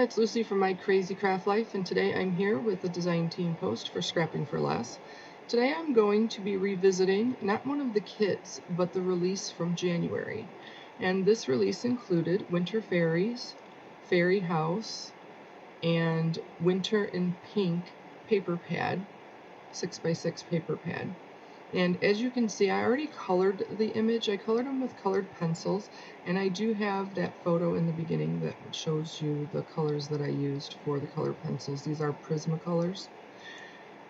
it's Lucy from My Crazy Craft Life, and today I'm here with the design team post for Scrapping for Less. Today I'm going to be revisiting not one of the kits, but the release from January. And this release included Winter Fairies, Fairy House, and Winter in Pink paper pad, 6x6 paper pad. And as you can see, I already colored the image. I colored them with colored pencils, and I do have that photo in the beginning that shows you the colors that I used for the color pencils. These are Prismacolors.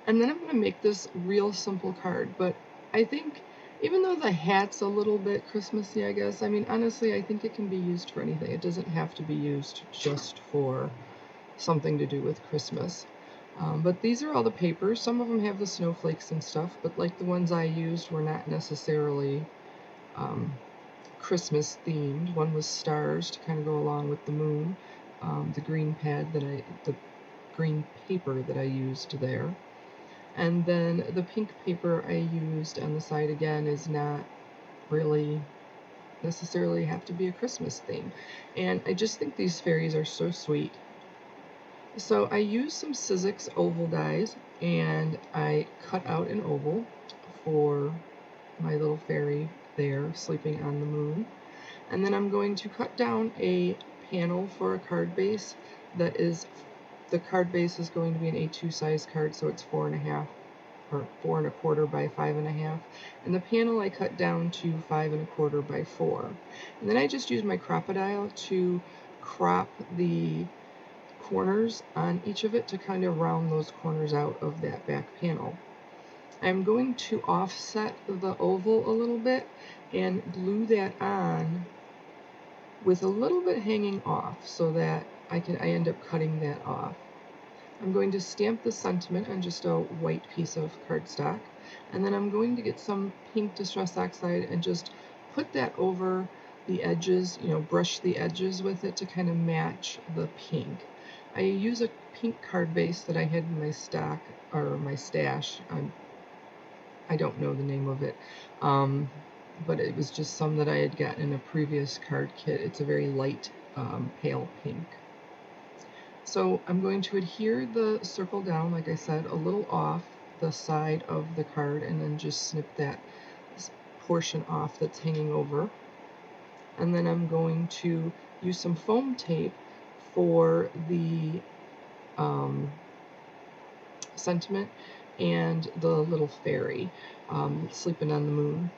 And then I'm going to make this real simple card, but I think even though the hat's a little bit Christmassy, I guess, I mean, honestly, I think it can be used for anything. It doesn't have to be used just for something to do with Christmas. But these are all the papers. Some of them have the snowflakes and stuff, but like the ones I used were not necessarily Christmas themed. One was stars to kind of go along with the moon. The green green paper that I used there. And then the pink paper I used on the side again is not really necessarily have to be a Christmas theme. And I just think these fairies are so sweet. So I used some Sizzix oval dies, and I cut out an oval for my little fairy there sleeping on the moon. And then I'm going to cut down a panel for a card base that is, the card base is going to be an A2 size card, so it's 4.5 or 4.25 by 5.5. And the panel I cut down to 5.25 by 4. And then I just used my Crop-A-Dile to crop the corners on each of it to kind of round those corners out of that back panel. I'm going to offset the oval a little bit and glue that on with a little bit hanging off so that I end up cutting that off. I'm going to stamp the sentiment on just a white piece of cardstock, and then I'm going to get some pink Distress Oxide and just put that over the edges, brush the edges with it to kind of match the pink. I use a pink card base that I had in my stock, or my stash. I don't know the name of it, but it was just some that I had gotten in a previous card kit. It's a very light, pale pink. So I'm going to adhere the circle down, like I said, a little off the side of the card, and then just snip that portion off that's hanging over. And then I'm going to use some foam tape for the sentiment and the little fairy sleeping on the moon.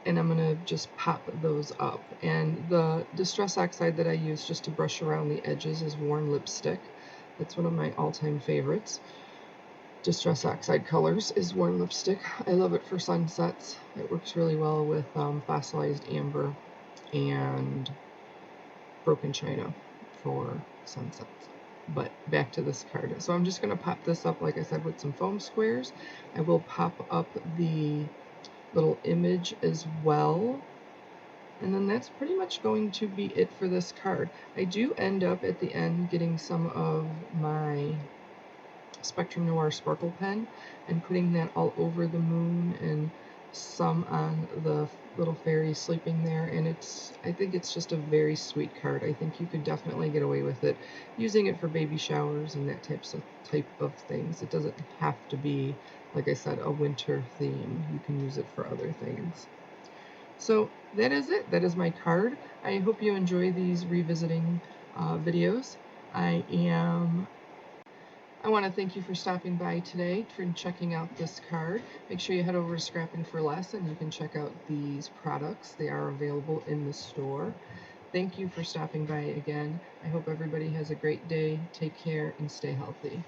And I'm going to just pop those up. And the Distress Oxide that I use just to brush around the edges is Worn Lipstick. That's one of my all-time favorites. Distress Oxide colors is Worn Lipstick. I love it for sunsets. It works really well with fossilized amber and broken china for sunsets. But back to this card. So I'm just going to pop this up, like I said, with some foam squares. I will pop up the little image as well, and then that's pretty much going to be it for this card. I do end up at the end getting some of my Spectrum Noir sparkle pen and putting that all over the moon and some on the little fairy sleeping there, and I think it's just a very sweet card. I think you could definitely get away with it, using it for baby showers and that type of things. It doesn't have to be, like I said, a winter theme. You can use it for other things. So that is it. That is my card. I hope you enjoy these revisiting videos. I want to thank you for stopping by today, for checking out this card. Make sure you head over to Scrapping for Less and you can check out these products. They are available in the store. Thank you for stopping by again. I hope everybody has a great day. Take care and stay healthy.